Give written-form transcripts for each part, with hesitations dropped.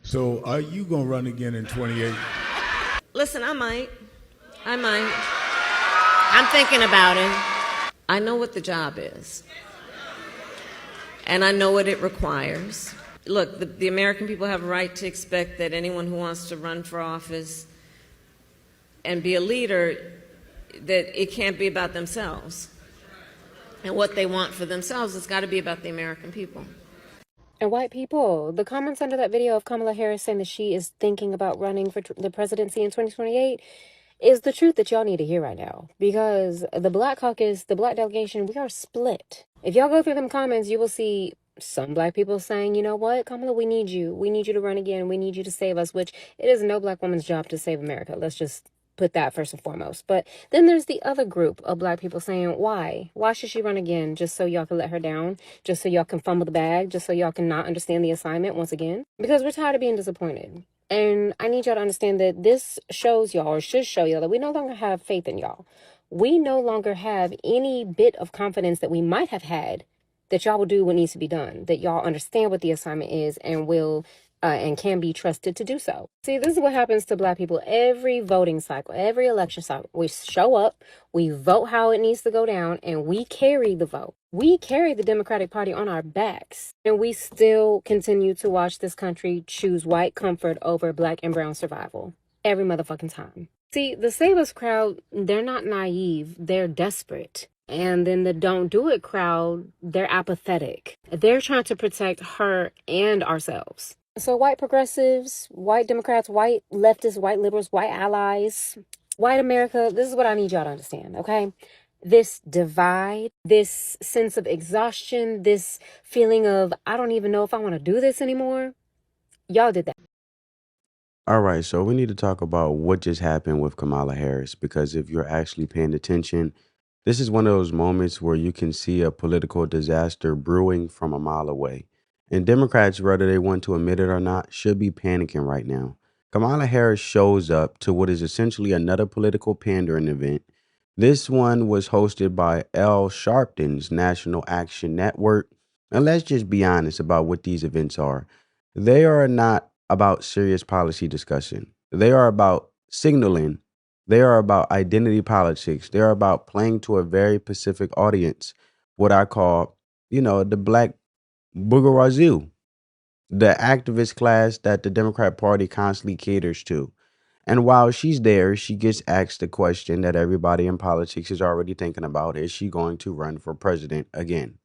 So are you going to run again in 28? Listen, I might. I'm thinking about it. I know what the job is, and I know what it requires. Look, the American people have a right to expect that anyone who wants to run for office and be a leader, that it can't be about themselves. And what they want for themselves, it's got to be about the American people. And white people, the comments under that video of Kamala Harris saying that she is thinking about running for the presidency in 2028 is the truth that y'all need to hear right now. Because the Black Caucus, the Black delegation, we are split. If y'all go through them comments, you will see some Black people saying, you know what, Kamala, we need you. We need you to run again. We need you to save us, which it is no Black woman's job to save America. Let's just put that first and foremost. But then there's the other group of Black people saying, why? Why should she run again? Just so y'all can let her down? Just so y'all can fumble the bag? Just so y'all can not understand the assignment once again? Because we're tired of being disappointed. And I need y'all to understand that this shows y'all, or should show y'all, that we no longer have faith in y'all. We no longer have any bit of confidence that we might have had that y'all will do what needs to be done, that y'all understand what the assignment is and will and can be trusted to do so. See, this is what happens to Black people every voting cycle, every election cycle. We show up, we vote how it needs to go down, and we carry the vote. We carry the Democratic Party on our backs, and we still continue to watch this country choose white comfort over Black and brown survival every motherfucking time. See, the Save Us crowd, they're not naive, they're desperate. And then the Don't Do It crowd, they're apathetic. They're trying to protect her and ourselves. So white progressives, white Democrats, white leftists, white liberals, white allies, white America, this is what I need y'all to understand, okay? This divide, this sense of exhaustion, this feeling of, I don't even know if I want to do this anymore. Y'all did that. All right, so we need to talk about what just happened with Kamala Harris, because if you're actually paying attention, this is one of those moments where you can see a political disaster brewing from a mile away. And Democrats, whether they want to admit it or not, should be panicking right now. Kamala Harris shows up to what is essentially another political pandering event. This one was hosted by Al Sharpton's National Action Network. And let's just be honest about what these events are. They are not about serious policy discussion. They are about signaling. They are about identity politics. They are about playing to a very specific audience, what I call, the black bourgeoisie, the activist class that the Democrat Party constantly caters to. And while she's there, she gets asked the question that everybody in politics is already thinking about. Is she going to run for president again?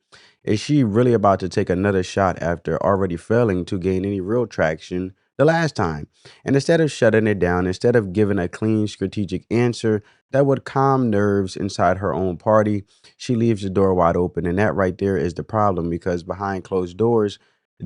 Is she really about to take another shot after already failing to gain any real traction the last time? And instead of shutting it down, instead of giving a clean strategic answer that would calm nerves inside her own party, she leaves the door wide open. And that right there is the problem, because behind closed doors,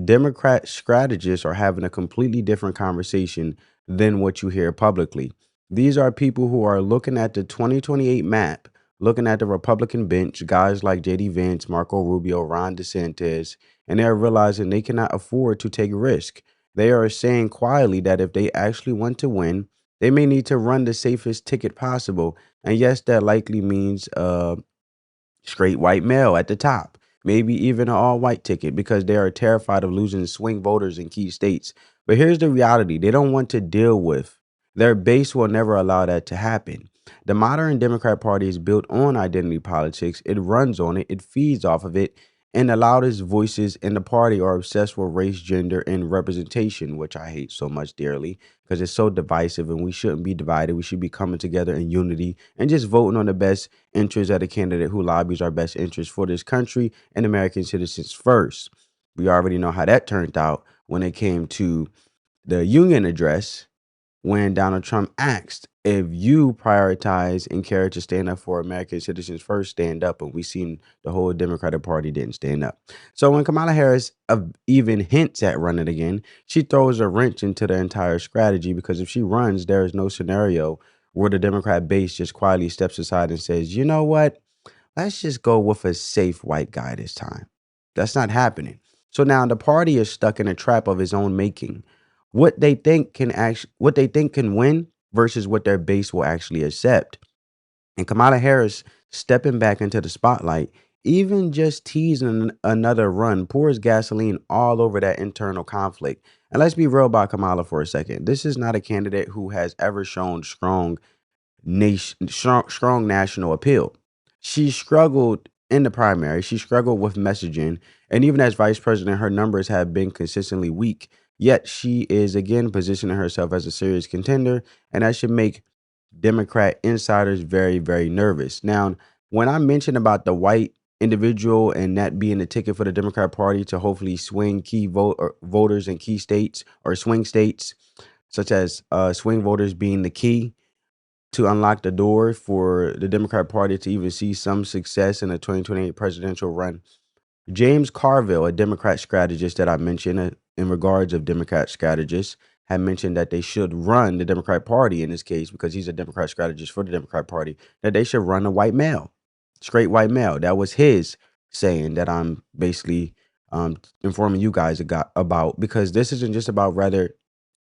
Democrat strategists are having a completely different conversation than what you hear publicly. These are people who are looking at the 2028 map, looking at the Republican bench, guys like J.D. Vance, Marco Rubio, Ron DeSantis, and they're realizing they cannot afford to take risk. They are saying quietly that if they actually want to win, they may need to run the safest ticket possible. And yes, that likely means straight white male at the top, maybe even an all-white ticket, because they are terrified of losing swing voters in key states. But here's the reality. They don't want to deal with. Their base will never allow that to happen. The modern Democrat Party is built on identity politics. It runs on it. It feeds off of it. And the loudest voices in the party are obsessed with race, gender, and representation, which I hate so much dearly because it's so divisive, and we shouldn't be divided. We should be coming together in unity and just voting on the best interests of the candidate who lobbies our best interests for this country and American citizens first. We already know how that turned out when it came to the Union address, when Donald Trump asked, if you prioritize and care to stand up for American citizens first, stand up. And we seen the whole Democratic Party didn't stand up. So when Kamala Harris even hints at running again, she throws a wrench into the entire strategy, because if she runs, there is no scenario where the Democrat base just quietly steps aside and says, you know what, let's just go with a safe white guy this time. That's not happening. So now the party is stuck in a trap of its own making. What they think can win versus what their base will actually accept. And Kamala Harris stepping back into the spotlight, even just teasing another run, pours gasoline all over that internal conflict. And let's be real about Kamala for a second. This is not a candidate who has ever shown strong national appeal. She struggled in the primary. She struggled with messaging, and even as vice president, her numbers have been consistently weak. Yet she is again positioning herself as a serious contender, and that should make Democrat insiders very, very nervous. Now, when I mentioned about the white individual and that being the ticket for the Democrat Party to hopefully swing voters in key states or swing states, such as swing voters being the key to unlock the door for the Democrat Party to even see some success in the 2028 presidential run. James Carville, a Democrat strategist that I mentioned in regards of Democrat strategists, had mentioned that they should run the Democrat Party in this case, because he's a Democrat strategist for the Democrat Party, that they should run a white male, straight white male. That was his saying that I'm basically informing you guys about, because this isn't just about whether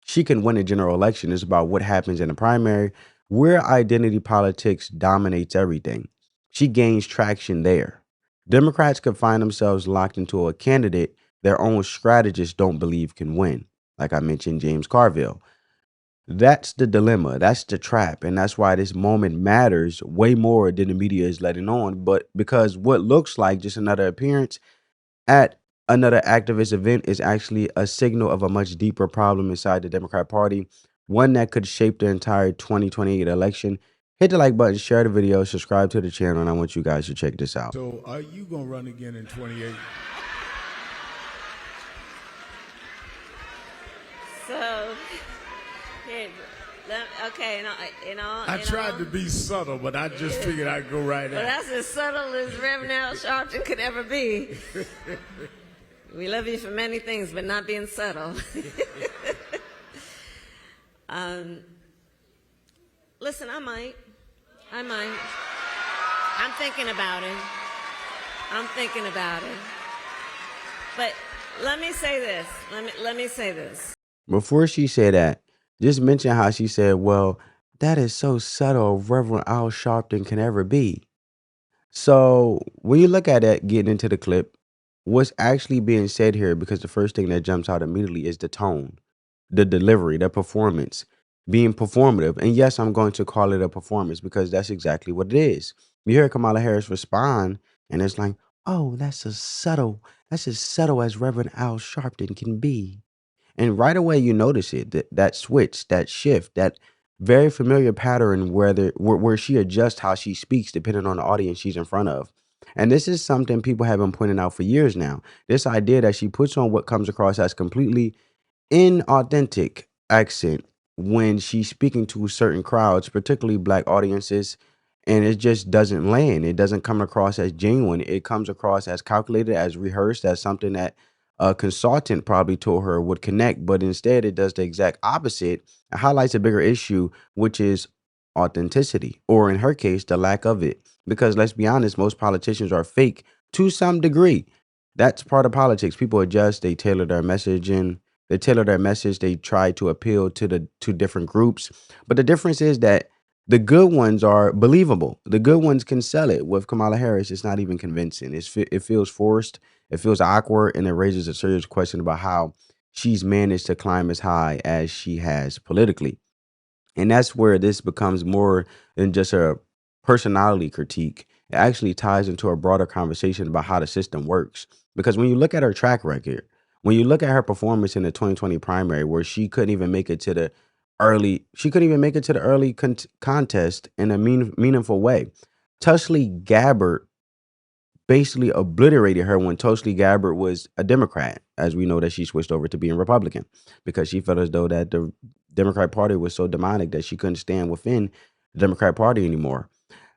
she can win a general election. It's about what happens in the primary, where identity politics dominates everything. She gains traction there. Democrats could find themselves locked into a candidate their own strategists don't believe can win. Like I mentioned, James Carville. That's the dilemma. That's the trap. And that's why this moment matters way more than the media is letting on. But because what looks like just another appearance at another activist event is actually a signal of a much deeper problem inside the Democrat Party, one that could shape the entire 2028 election. Hit the like button, share the video, subscribe to the channel, and I want you guys to check this out. So are you going to run again in 28? So, okay, I tried to be subtle, but I just figured I'd go right well, at it. that's as subtle as Reverend Al Sharpton could ever be. We love you for many things, but not being subtle. Listen, I might. I'm thinking about it. But let me say this. Let me say this. Before she said that, just mention how she said, well, that is so subtle, Reverend Al Sharpton can ever be. So when you look at it, getting into the clip, what's actually being said here, because the first thing that jumps out immediately is the tone, the delivery, the performance, being performative. And yes, I'm going to call it a performance because that's exactly what it is. You hear Kamala Harris respond, and it's like, oh, that's as subtle as Reverend Al Sharpton can be. And right away, you notice it, that switch, that shift, that very familiar pattern where she adjusts how she speaks depending on the audience she's in front of. And this is something people have been pointing out for years now. This idea that she puts on what comes across as completely inauthentic accent when she's speaking to certain crowds, particularly black audiences, and it just doesn't land. It doesn't come across as genuine. It comes across as calculated, as rehearsed, as something that a consultant probably told her would connect, but instead it does the exact opposite. It highlights a bigger issue, which is authenticity, or in her case, the lack of it. Because let's be honest, most politicians are fake to some degree. That's part of politics. People adjust, they tailor their messaging, they try to appeal to different groups. But the difference is that the good ones are believable. The good ones can sell it. With Kamala Harris, it's not even convincing. It feels forced. It feels awkward, and it raises a serious question about how she's managed to climb as high as she has politically. And that's where this becomes more than just a personality critique. It actually ties into a broader conversation about how the system works. Because when you look at her track record, when you look at her performance in the 2020 primary, where she couldn't even make it to the early contest in a meaningful way. Tulsi Gabbard basically obliterated her when Tulsi Gabbard was a Democrat, as we know that she switched over to being Republican because she felt as though that the Democrat Party was so demonic that she couldn't stand within the Democrat Party anymore.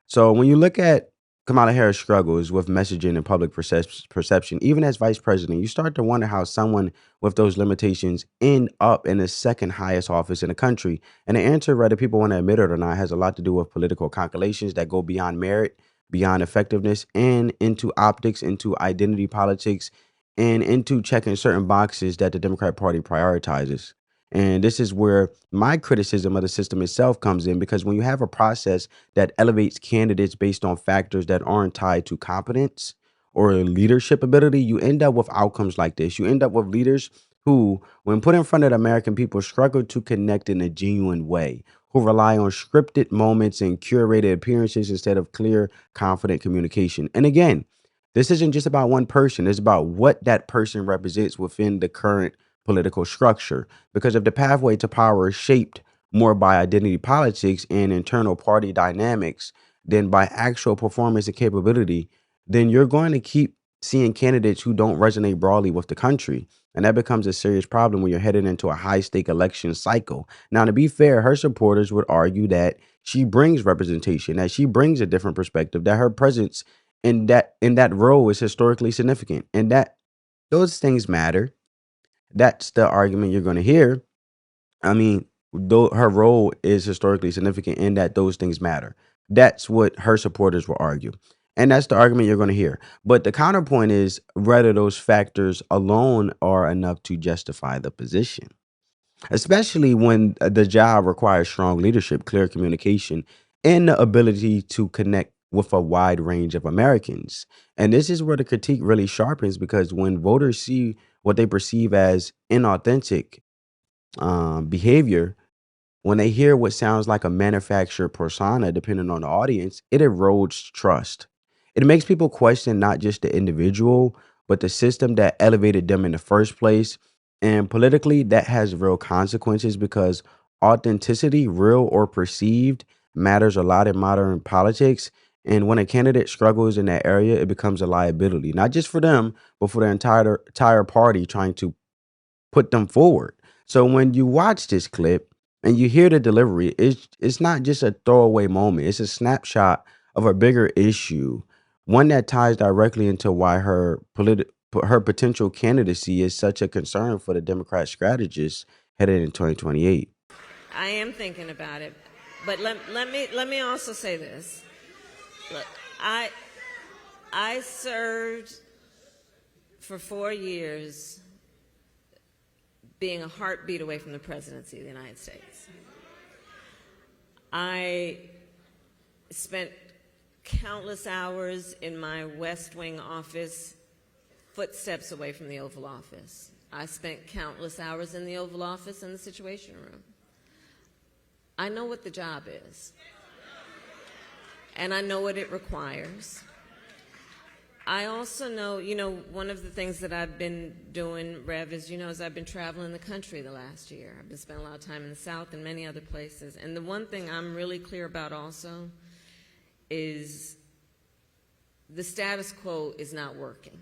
So when you look at Kamala Harris' struggles with messaging and public perception, even as vice president, you start to wonder how someone with those limitations end up in the second highest office in the country. And the answer, whether people want to admit it or not, has a lot to do with political calculations that go beyond merit, beyond effectiveness, and into optics, into identity politics, and into checking certain boxes that the Democrat Party prioritizes. And this is where my criticism of the system itself comes in, because when you have a process that elevates candidates based on factors that aren't tied to competence or leadership ability, you end up with outcomes like this. You end up with leaders who, when put in front of the American people, struggle to connect in a genuine way, who rely on scripted moments and curated appearances instead of clear, confident communication. And again, this isn't just about one person, it's about what that person represents within the current political structure. Because if the pathway to power is shaped more by identity politics and internal party dynamics than by actual performance and capability, then you're going to keep seeing candidates who don't resonate broadly with the country. And that becomes a serious problem when you're headed into a high stake election cycle. Now, to be fair, her supporters would argue that she brings representation, that she brings a different perspective, that her presence in that role is historically significant, and that those things matter. That's the argument you're going to hear. I mean, though her role is historically significant in that those things matter. That's what her supporters will argue. And that's the argument you're going to hear. But the counterpoint is whether those factors alone are enough to justify the position, especially when the job requires strong leadership, clear communication, and the ability to connect with a wide range of Americans. And this is where the critique really sharpens, because when voters see what they perceive as inauthentic behavior, when they hear what sounds like a manufactured persona, depending on the audience, it erodes trust. It makes people question not just the individual, but the system that elevated them in the first place. And politically, that has real consequences, because authenticity, real or perceived, matters a lot in modern politics. And when a candidate struggles in that area, it becomes a liability, not just for them, but for the entire party trying to put them forward. So when you watch this clip and you hear the delivery, it's not just a throwaway moment. It's a snapshot of a bigger issue, one that ties directly into why her potential candidacy is such a concern for the Democrat strategists headed in 2028. I am thinking about it, but let me also say this. Look, I served for 4 years being a heartbeat away from the presidency of the United States. I spent countless hours in my West Wing office, footsteps away from the Oval Office. I spent countless hours in the Oval Office in the Situation Room. I know what the job is, and I know what it requires. I also know, one of the things that I've been doing, Rev, is I've been traveling the country the last year. I've been spending a lot of time in the South and many other places. And the one thing I'm really clear about also is the status quo is not working,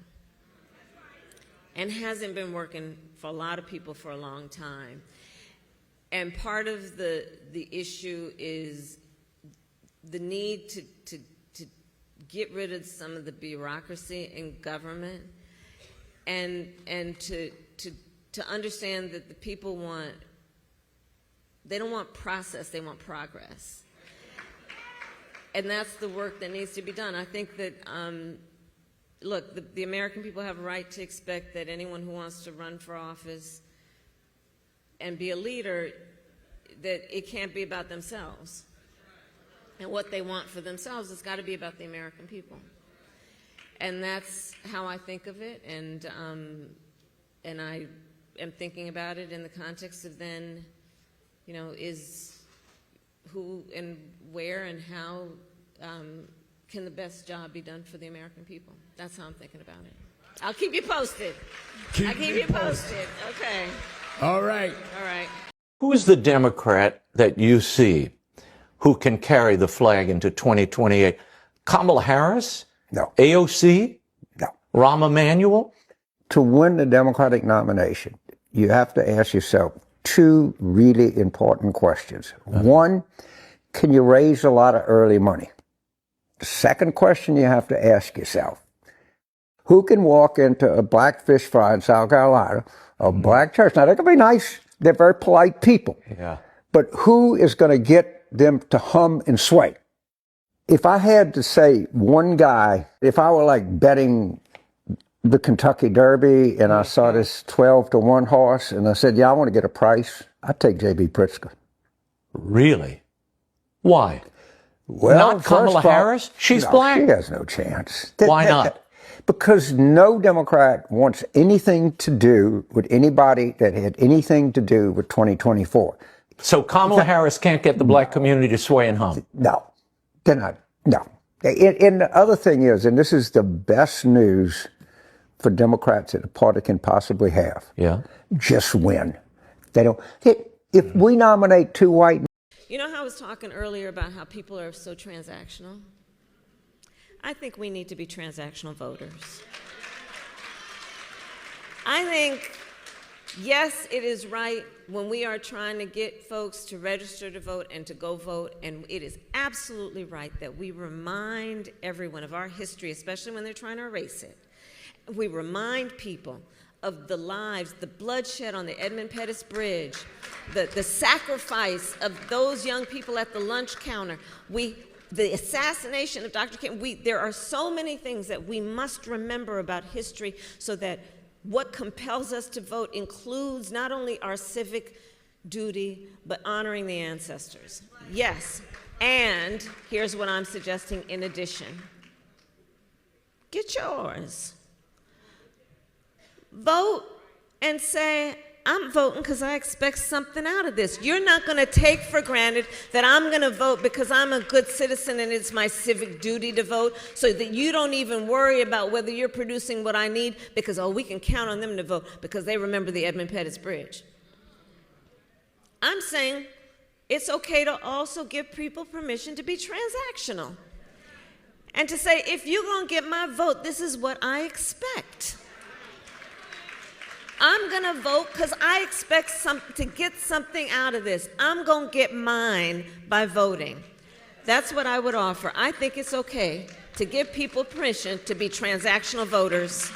and hasn't been working for a lot of people for a long time. And part of the issue is the need to get rid of some of the bureaucracy in government, and to understand that the people they don't want process, they want progress. And that's the work that needs to be done. I think that, look, the American people have a right to expect that anyone who wants to run for office and be a leader, that it can't be about themselves. And what they want for themselves has got to be about the American people. And that's how I think of it. And I am thinking about it in the context of then, is who and where and how can the best job be done for the American people? That's how I'm thinking about it. I'll keep you posted. I'll keep you posted. Okay. All right. All right. Who is the Democrat that you see who can carry the flag into 2028? Kamala Harris? No. AOC? No. Rahm Emanuel? To win the Democratic nomination, you have to ask yourself two really important questions. One, can you raise a lot of early money? The second question you have to ask yourself, who can walk into a black fish fry in South Carolina, a black church? Now, they can be nice. They're very polite people. Yeah. But who is going to get them to hum and sway? If I had to say one guy, if I were like betting the Kentucky Derby and I saw this 12-1 horse and I said, yeah, I want to get a price, I'd take J.B. Pritzker. Really? Why? Well, not Kamala Harris? She's black. She has no chance. Why not? Because no Democrat wants anything to do with anybody that had anything to do with 2024. So Kamala Harris can't get the black community to sway and hum. No, they're not. No. And the other thing is, and this is the best news for Democrats that the party can possibly have. Yeah. Just win. They don't. If we nominate two white. You know how I was talking earlier about how people are so transactional? I think we need to be transactional voters. I think, yes, it is right when we are trying to get folks to register to vote and to go vote, and it is absolutely right that we remind everyone of our history, especially when they're trying to erase it. We remind people of the lives, the bloodshed on the Edmund Pettus Bridge, the sacrifice of those young people at the lunch counter, the assassination of Dr. King. There are so many things that we must remember about history so that what compels us to vote includes not only our civic duty, but honoring the ancestors. Yes, and here's what I'm suggesting in addition. Get yours. Vote and say, I'm voting because I expect something out of this. You're not going to take for granted that I'm going to vote because I'm a good citizen and it's my civic duty to vote, so that you don't even worry about whether you're producing what I need because, oh, we can count on them to vote because they remember the Edmund Pettus Bridge. I'm saying it's okay to also give people permission to be transactional and to say, if you're going to get my vote, this is what I expect. I'm going to vote because I expect to get something out of this. I'm going to get mine by voting. That's what I would offer. I think it's okay to give people permission to be transactional voters.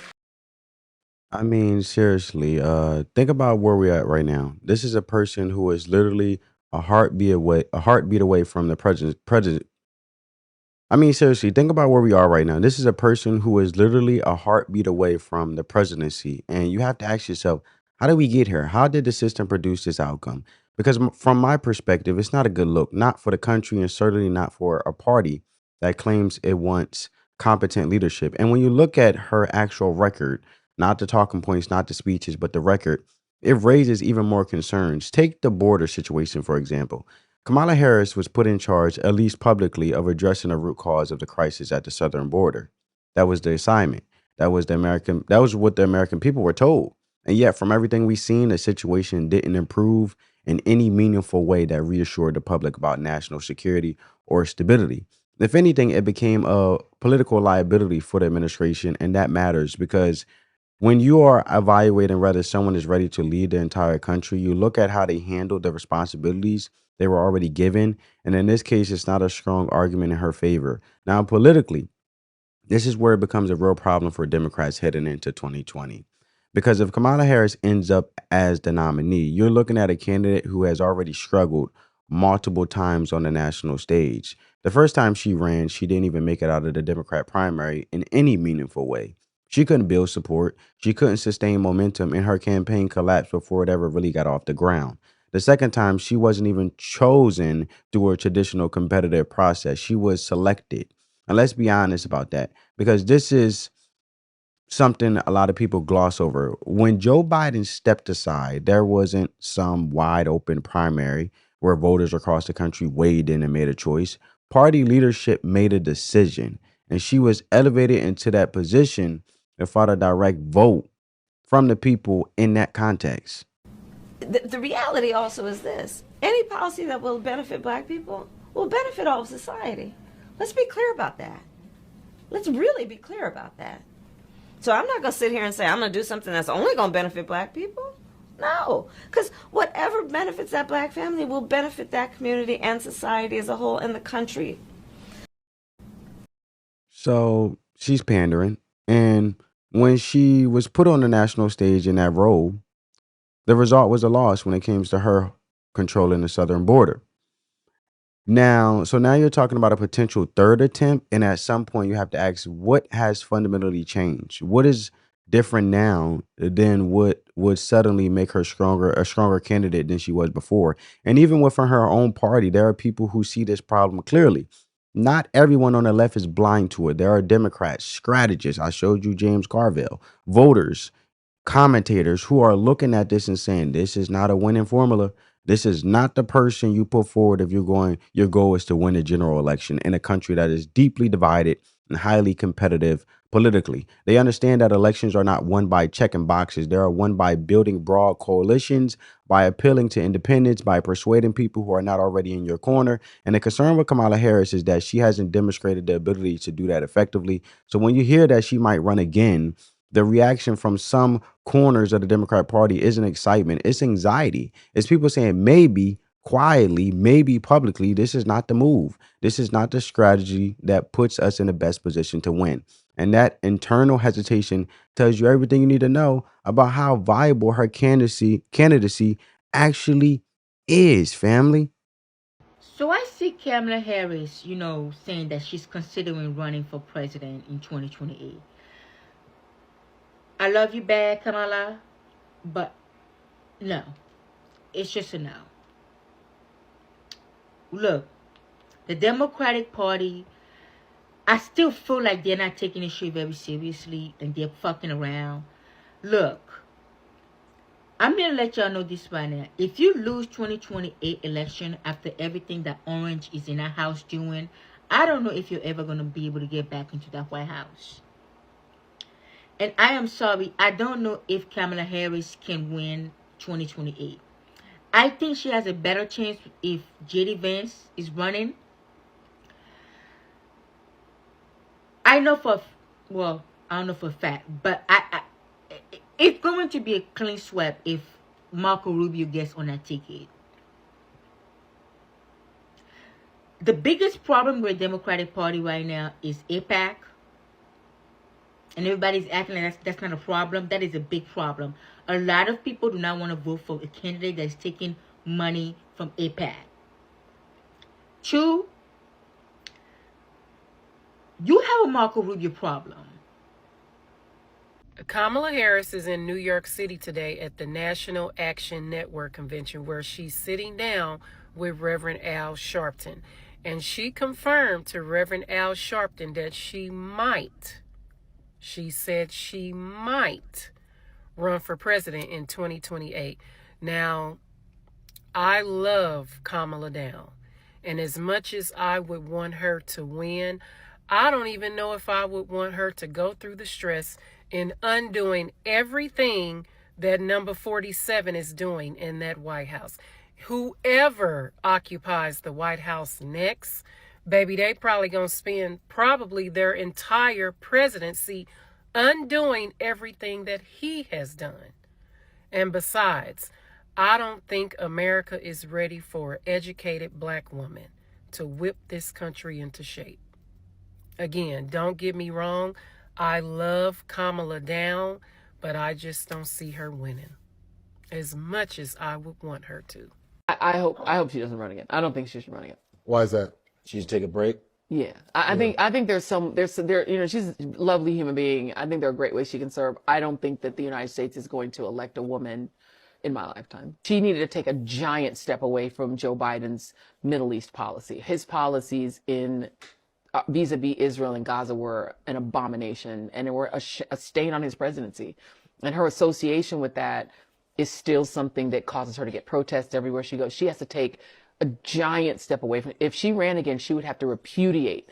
I mean, seriously, think about where we're at right now. This is a person who is literally a heartbeat away from the president. I mean, seriously, think about where we are right now. This is a person who is literally a heartbeat away from the presidency. And you have to ask yourself, how did we get here? How did the system produce this outcome? Because from my perspective, it's not a good look, not for the country and certainly not for a party that claims it wants competent leadership. And when you look at her actual record, not the talking points, not the speeches, but the record, it raises even more concerns. Take the border situation, for example. Kamala Harris was put in charge, at least publicly, of addressing the root cause of the crisis at the southern border. That was the assignment. That was what the American people were told. And yet, from everything we've seen, the situation didn't improve in any meaningful way that reassured the public about national security or stability. If anything, it became a political liability for the administration, and that matters because when you are evaluating whether someone is ready to lead the entire country, you look at how they handled the responsibilities they were already given. And in this case, it's not a strong argument in her favor. Now, politically, this is where it becomes a real problem for Democrats heading into 2020. Because if Kamala Harris ends up as the nominee, you're looking at a candidate who has already struggled multiple times on the national stage. The first time she ran, she didn't even make it out of the Democrat primary in any meaningful way. She couldn't build support. She couldn't sustain momentum, and her campaign collapsed before it ever really got off the ground. The second time, she wasn't even chosen through a traditional competitive process. She was selected. And let's be honest about that, because this is something a lot of people gloss over. When Joe Biden stepped aside, there wasn't some wide open primary where voters across the country weighed in and made a choice. Party leadership made a decision, and she was elevated into that position and fought a direct vote from the people in that context. The reality also is this. Any policy that will benefit black people will benefit all of society. Let's be clear about that. Let's really be clear about that. So I'm not going to sit here and say I'm going to do something that's only going to benefit black people. No, because whatever benefits that black family will benefit that community and society as a whole and the country. So she's pandering. And when she was put on the national stage in that role, the result was a loss when it came to her controlling the southern border. Now you're talking about a potential third attempt. And at some point you have to ask, what has fundamentally changed? What is different now than what would suddenly make her a stronger candidate than she was before? And even within her own party, there are people who see this problem clearly. Not everyone on the left is blind to it. There are Democrats, strategists. I showed you James Carville, voters, commentators who are looking at this and saying this is not a winning formula. This is not the person you put forward if your goal is to win a general election in a country that is deeply divided and highly competitive politically. They understand that elections are not won by checking boxes. They are won by building broad coalitions, by appealing to independents, by persuading people who are not already in your corner. And the concern with Kamala Harris is that she hasn't demonstrated the ability to do that effectively. So when you hear that she might run again, the reaction from some corners of the Democrat Party isn't excitement, it's anxiety. It's people saying maybe quietly, maybe publicly, this is not the move. This is not the strategy that puts us in the best position to win. And that internal hesitation tells you everything you need to know about how viable her candidacy actually is, family. So I see Kamala Harris, saying that she's considering running for president in 2028. I love you bad, Kamala, but no. It's just a no. Look, the Democratic Party, I still feel like they're not taking this shit very seriously and they're fucking around. Look, I'm going to let y'all know this right now. If you lose 2028 election after everything that Orange is in that house doing, I don't know if you're ever going to be able to get back into that White House. And I am sorry, I don't know if Kamala Harris can win 2028. I think she has a better chance if J.D. Vance is running. I don't know for a fact, but it's going to be a clean sweep if Marco Rubio gets on that ticket. The biggest problem with the Democratic Party right now is AIPAC. And everybody's acting like that's not a problem. That is a big problem. A lot of people do not want to vote for a candidate that's taking money from AIPAC. 2, you have a Marco Rubio problem. Kamala Harris is in New York City today at the National Action Network convention where she's sitting down with Reverend Al Sharpton. And she confirmed to Reverend Al Sharpton that she said she might run for president in 2028. Now, I love Kamala down. And as much as I would want her to win, I don't even know if I would want her to go through the stress in undoing everything that number 47 is doing in that White House. Whoever occupies the White House next, baby, they probably gonna spend their entire presidency undoing everything that he has done. And besides, I don't think America is ready for an educated black woman to whip this country into shape. Again, don't get me wrong. I love Kamala down, but I just don't see her winning as much as I would want her to. I hope she doesn't run again. I don't think she should run again. Why is that? She should take a break. Yeah, I think there's she's a lovely human being. I think there are great ways she can serve. I don't think that the United States is going to elect a woman in my lifetime. She needed to take a giant step away from Joe Biden's Middle East policy. His policies in vis-a-vis Israel and Gaza were an abomination, and they were a stain on his presidency. And her association with that is still something that causes her to get protests everywhere she goes. She has to take a giant step away from it. If she ran again, she would have to repudiate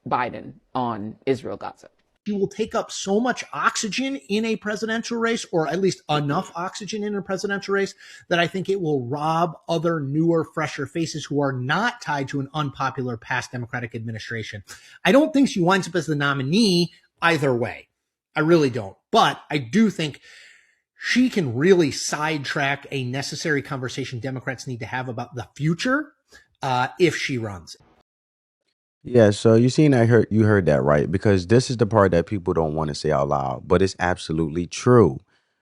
Biden on Israel Gaza. She will take up so much oxygen in a presidential race, or at least enough oxygen in a presidential race, that I think it will rob other newer, fresher faces who are not tied to an unpopular past Democratic administration. I don't think she winds up as the nominee either way. I really don't. But I do think she can really sidetrack a necessary conversation Democrats need to have about the future if she runs. Yeah, so you heard that right, because this is the part that people don't want to say out loud, but it's absolutely true.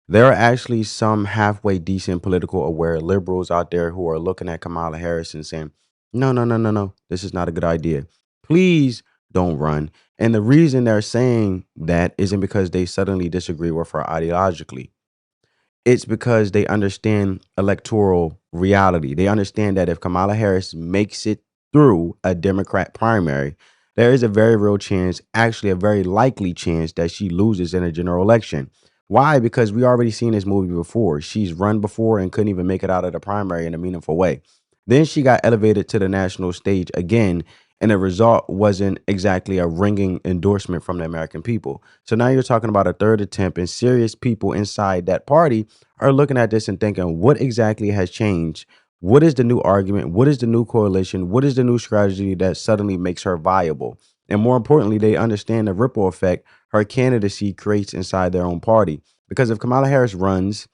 There are actually some halfway decent political aware liberals out there who are looking at Kamala Harris and saying, no, this is not a good idea. Please don't run. And the reason they're saying that isn't because they suddenly disagree with her ideologically. It's because they understand electoral reality. They understand that if Kamala Harris makes it through a Democrat primary, there is a very real chance, actually a very likely chance, that she loses in a general election. Why? Because we already seen this movie before. She's run before and couldn't even make it out of the primary in a meaningful way. Then she got elevated to the national stage again, and the result wasn't exactly a ringing endorsement from the American people. So now you're talking about a third attempt, and serious people inside that party are looking at this and thinking, what exactly has changed? What is the new argument? What is the new coalition? What is the new strategy that suddenly makes her viable? And more importantly, they understand the ripple effect her candidacy creates inside their own party. Because if Kamala Harris runs,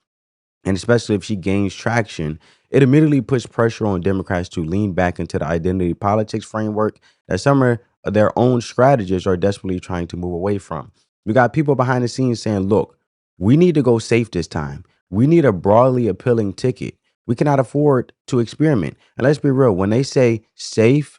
and especially if she gains traction, it immediately puts pressure on Democrats to lean back into the identity politics framework that some of their own strategists are desperately trying to move away from. We got people behind the scenes saying, look, we need to go safe this time. We need a broadly appealing ticket. We cannot afford to experiment. And let's be real, when they say safe,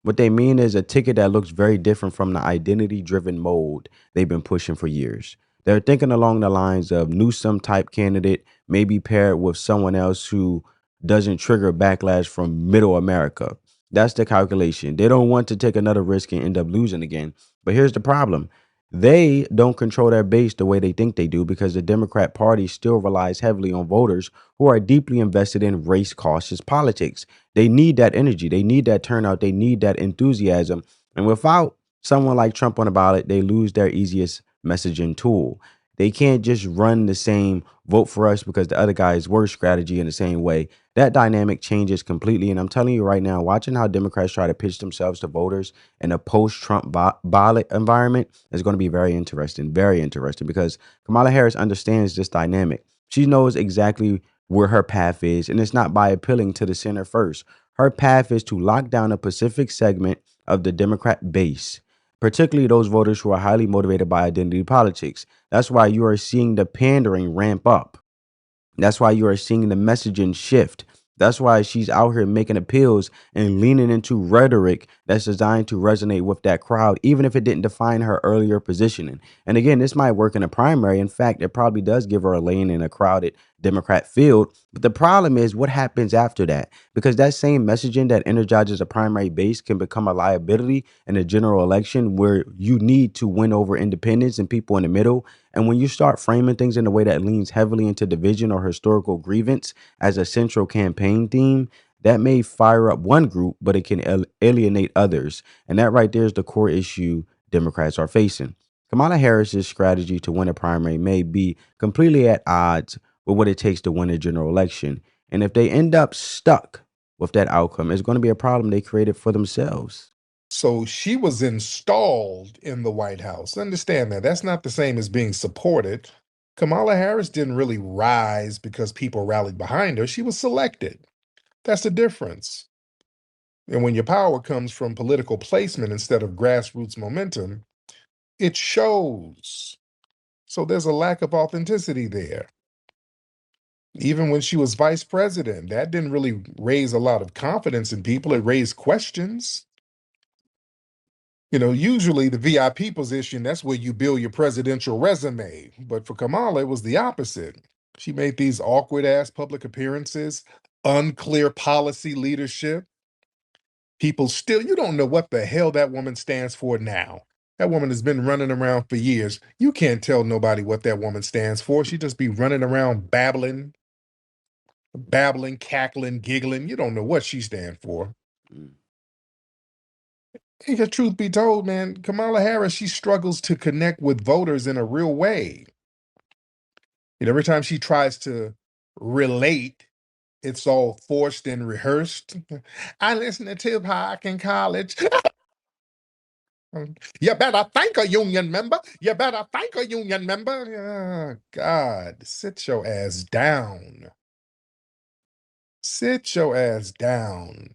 what they mean is a ticket that looks very different from the identity driven mold they've been pushing for years. They're thinking along the lines of Newsom type candidate, maybe paired with someone else who doesn't trigger backlash from middle America. That's the calculation. They don't want to take another risk and end up losing again. But here's the problem. They don't control their base the way they think they do, because the Democrat Party still relies heavily on voters who are deeply invested in race cautious politics. They need that energy. They need that turnout. They need that enthusiasm. And without someone like Trump on the ballot, they lose their easiest messaging tool. They can't just run the same vote for us because the other guy is worse strategy in the same way. That dynamic changes completely. And I'm telling you right now, watching how Democrats try to pitch themselves to voters in a post-Trump ballot environment is going to be very interesting, because Kamala Harris understands this dynamic. She knows exactly where her path is, and it's not by appealing to the center first. Her path is to lock down a specific segment of the Democrat base, particularly those voters who are highly motivated by identity politics. That's why you are seeing the pandering ramp up. That's why you are seeing the messaging shift. That's why she's out here making appeals and leaning into rhetoric that's designed to resonate with that crowd, even if it didn't define her earlier positioning. And again, this might work in a primary. In fact, it probably does give her a lane in a crowded Democrat field. But the problem is what happens after that, because that same messaging that energizes a primary base can become a liability in a general election where you need to win over independents and people in the middle. And when you start framing things in a way that leans heavily into division or historical grievance as a central campaign theme, that may fire up one group, but it can alienate others. And that right there is the core issue Democrats are facing. Kamala Harris's strategy to win a primary may be completely at odds with what it takes to win a general election. And if they end up stuck with that outcome, it's going to be a problem they created for themselves. So she was installed in the White House. Understand that. That's not the same as being supported. Kamala Harris didn't really rise because people rallied behind her. She was selected. That's the difference. And when your power comes from political placement instead of grassroots momentum, it shows. So there's a lack of authenticity there. Even when she was vice president, that didn't really raise a lot of confidence in people. It raised questions. You know, usually the VIP position, that's where you build your presidential resume. But for Kamala, it was the opposite. She made these awkward ass public appearances, unclear policy leadership. People still, you don't know what the hell that woman stands for now. That woman has been running around for years. You can't tell nobody what that woman stands for. She just be running around babbling, cackling, giggling. You don't know what she stands for. And the truth be told, man, Kamala Harris, she struggles to connect with voters in a real way. You know, every time she tries to relate, it's all forced and rehearsed. I listened to Tupac in college. You better thank a union member. You better thank a union member. Oh, God, sit your ass down. Sit your ass down.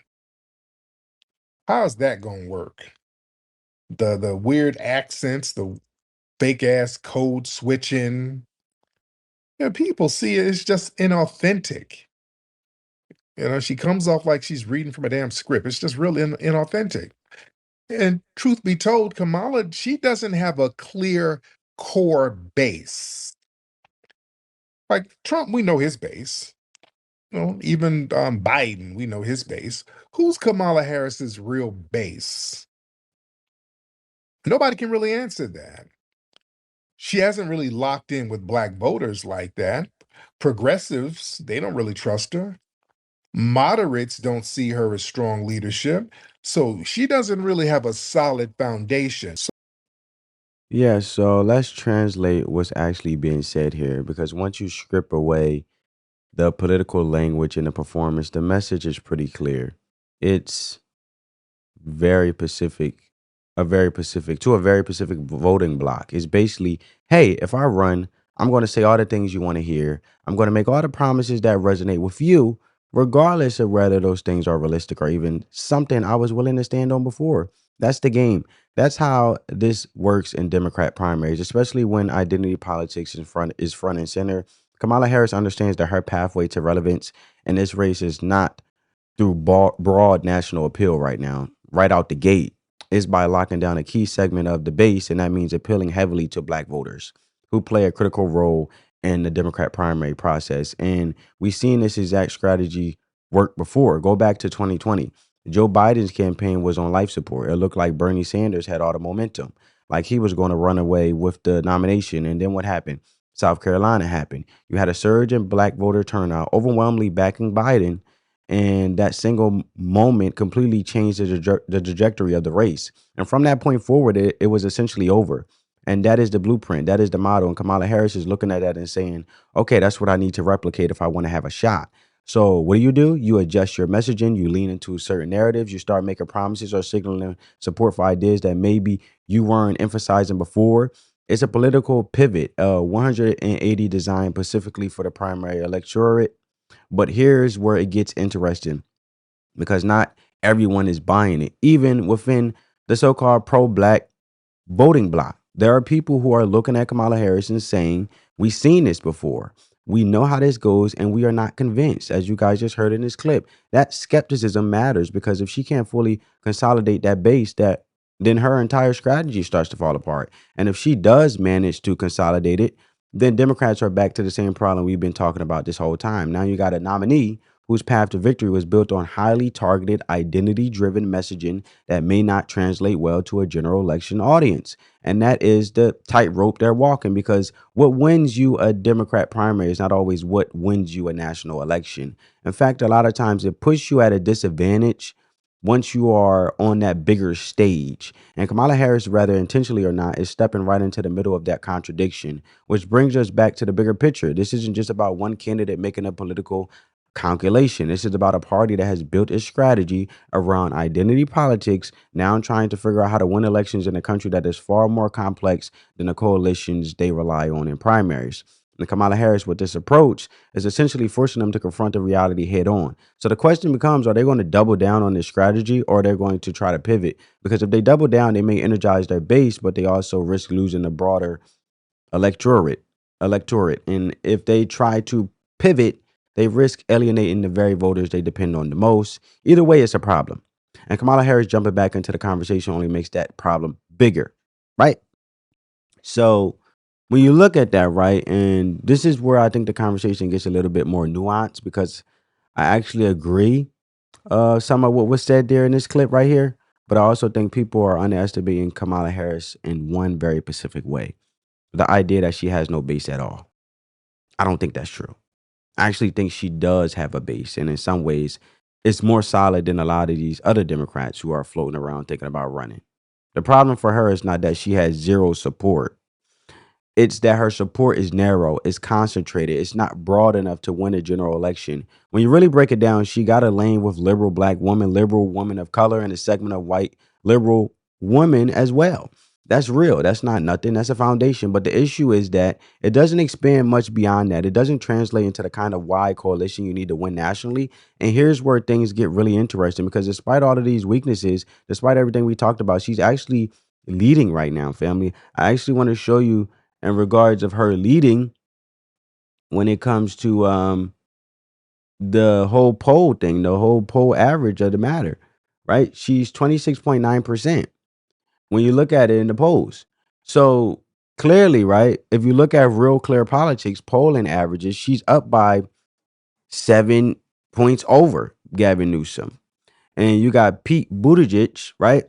How's that gonna work? The weird accents, the fake ass code switching. You know, people see it, it's just inauthentic. You know, she comes off like she's reading from a damn script. It's just real inauthentic. And truth be told, Kamala, she doesn't have a clear core base. Like Trump, we know his base. Even Biden, we know his base. Who's Kamala Harris's real base? Nobody can really answer that. She hasn't really locked in with black voters like that. Progressives, they don't really trust her. Moderates don't see her as strong leadership. So she doesn't really have a solid foundation. Yeah, so let's translate what's actually being said here because once you strip away the political language in the performance, the message is pretty clear. It's very Pacific, a very Pacific voting block. It's basically, hey, if I run, I'm going to say all the things you want to hear. I'm going to make all the promises that resonate with you, regardless of whether those things are realistic or even something I was willing to stand on before. That's the game. That's how this works in Democrat primaries, especially when identity politics is front and center. Kamala Harris understands that her pathway to relevance in this race is not through broad national appeal right now, right out the gate, is by locking down a key segment of the base, and that means appealing heavily to black voters who play a critical role in the Democrat primary process. And we've seen this exact strategy work before. Go back to 2020. Joe Biden's campaign was on life support. It looked like Bernie Sanders had all the momentum, like he was going to run away with the nomination. And then what happened? South Carolina happened. You had a surge in black voter turnout, overwhelmingly backing Biden, and that single moment completely changed the trajectory of the race. And from that point forward, it was essentially over. And that is the blueprint. That is the model. And Kamala Harris is looking at that and saying, okay, that's what I need to replicate if I want to have a shot. So what do? You adjust your messaging. You lean into certain narratives. You start making promises or signaling support for ideas that maybe you weren't emphasizing before. It's a political pivot, 180 designed specifically for the primary electorate. But here's where it gets interesting because not everyone is buying it, even within the so-called pro-black voting bloc. There are people who are looking at Kamala Harris and saying, we've seen this before. We know how this goes, and we are not convinced, as you guys just heard in this clip. That skepticism matters because if she can't fully consolidate that base, then her entire strategy starts to fall apart. And if she does manage to consolidate it, then Democrats are back to the same problem we've been talking about this whole time. Now you got a nominee whose path to victory was built on highly targeted, identity-driven messaging that may not translate well to a general election audience. And that is the tightrope they're walking because what wins you a Democrat primary is not always what wins you a national election. In fact, a lot of times it puts you at a disadvantage once you are on that bigger stage. And Kamala Harris, whether intentionally or not, is stepping right into the middle of that contradiction, which brings us back to the bigger picture. This isn't just about one candidate making a political calculation. This is about a party that has built its strategy around identity politics, now trying to figure out how to win elections in a country that is far more complex than the coalitions they rely on in primaries. And Kamala Harris, with this approach, is essentially forcing them to confront the reality head on. So the question becomes, are they going to double down on this strategy or are they going to try to pivot? Because if they double down, they may energize their base, but they also risk losing the broader electorate. And if they try to pivot, they risk alienating the very voters they depend on the most. Either way, it's a problem. And Kamala Harris jumping back into the conversation only makes that problem bigger, right? So when you look at that, right, and this is where I think the conversation gets a little bit more nuanced because I actually agree some of what was said there in this clip right here, but I also think people are underestimating Kamala Harris in one very specific way. The idea that she has no base at all. I don't think that's true. I actually think she does have a base, and in some ways, it's more solid than a lot of these other Democrats who are floating around thinking about running. The problem for her is not that she has zero support. It's that her support is narrow, it's concentrated, it's not broad enough to win a general election. When you really break it down, she got a lane with liberal black women, liberal women of color, and a segment of white liberal women as well. That's real. That's not nothing. That's a foundation. But the issue is that it doesn't expand much beyond that. It doesn't translate into the kind of wide coalition you need to win nationally. And here's where things get really interesting because despite all of these weaknesses, despite everything we talked about, she's actually leading right now, family. I actually want to show you in regards of her leading when it comes to the whole poll thing, the whole poll average of the matter, right? She's 26.9% when you look at it in the polls. So clearly, right, if you look at real clear politics, polling averages, she's up by 7 points over Gavin Newsom. And you got Pete Buttigieg, right,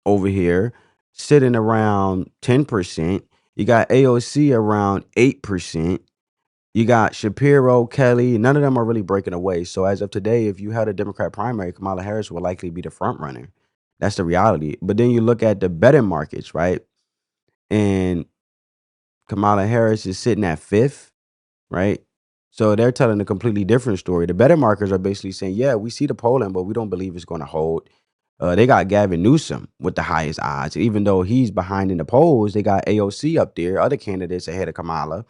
over here sitting around 10%. You got AOC around 8%. You got Shapiro, Kelly. None of them are really breaking away. So as of today, if you had a Democrat primary, Kamala Harris will likely be the front runner. That's the reality. But then you look at the betting markets, right? And Kamala Harris is sitting at 5th, right? So they're telling a completely different story. The betting markers are basically saying, yeah, we see the polling, but we don't believe it's going to hold. They got Gavin Newsom with the highest odds. Even though he's behind in the polls, they got AOC up there, other candidates ahead of Kamala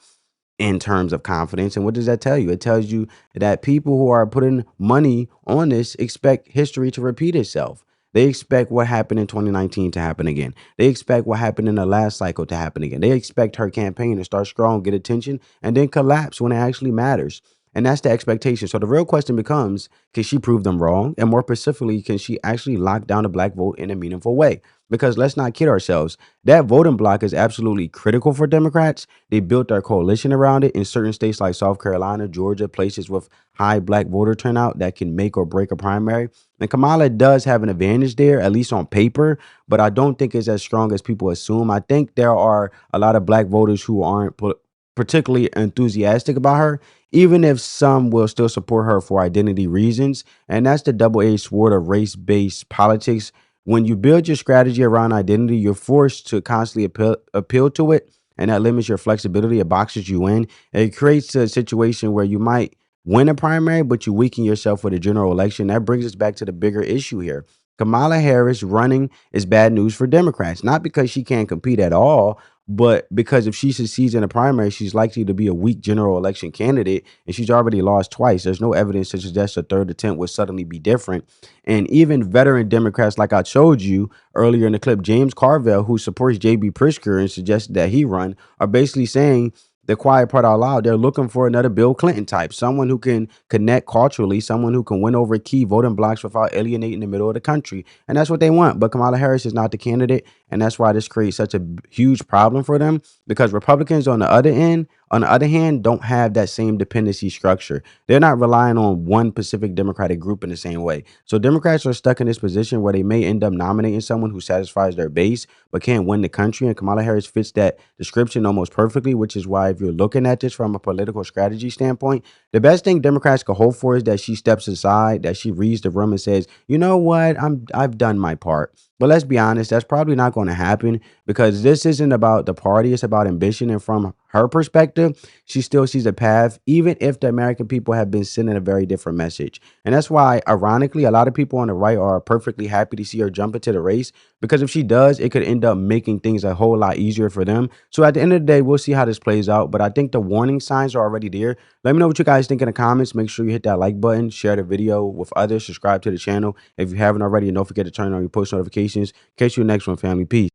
in terms of confidence. And what does that tell you? It tells you that people who are putting money on this expect history to repeat itself. They expect what happened in 2019 to happen again. They expect what happened in the last cycle to happen again. They expect her campaign to start strong, get attention, and then collapse when it actually matters. And that's the expectation. So the real question becomes, can she prove them wrong? And more specifically, can she actually lock down the black vote in a meaningful way? Because let's not kid ourselves. That voting block is absolutely critical for Democrats. They built their coalition around it in certain states like South Carolina, Georgia, places with high black voter turnout that can make or break a primary. And Kamala does have an advantage there, at least on paper, but I don't think it's as strong as people assume. I think there are a lot of black voters who aren't particularly enthusiastic about her, even if some will still support her for identity reasons. And that's the double-edged sword of race-based politics. When you build your strategy around identity, you're forced to constantly appeal to it, and that limits your flexibility. It boxes you in. It creates a situation where you might win a primary, but you weaken yourself for the general election. That brings us back to the bigger issue here. Kamala Harris running is bad news for Democrats, not because she can't compete at all, but because if she succeeds in a primary, she's likely to be a weak general election candidate, and she's already lost twice. There's no evidence to suggest a third attempt would suddenly be different. And even veteran Democrats, like I showed you earlier in the clip, James Carville, who supports J.B. Pritzker and suggested that he run, are basically saying the quiet part out loud. They're looking for another Bill Clinton type, someone who can connect culturally, someone who can win over key voting blocks without alienating the middle of the country. And that's what they want. But Kamala Harris is not the candidate. And that's why this creates such a huge problem for them, because Republicans on the other hand, don't have that same dependency structure. They're not relying on one specific Democratic group in the same way. So Democrats are stuck in this position where they may end up nominating someone who satisfies their base but can't win the country. And Kamala Harris fits that description almost perfectly, which is why if you're looking at this from a political strategy standpoint, the best thing Democrats could hope for is that she steps aside, that she reads the room and says, you know what, I've done my part. But let's be honest, that's probably not going to happen, because this isn't about the party, it's about ambition. And from her perspective, she still sees a path, even if the American people have been sending a very different message. And that's why, ironically, a lot of people on the right are perfectly happy to see her jump into the race, because if she does, it could end up making things a whole lot easier for them. So at the end of the day, we'll see how this plays out. But I think the warning signs are already there. Let me know what you guys think in the comments. Make sure you hit that like button, share the video with others, subscribe to the channel if you haven't already, and don't forget to turn on your post notifications. Catch you next one, family. Peace.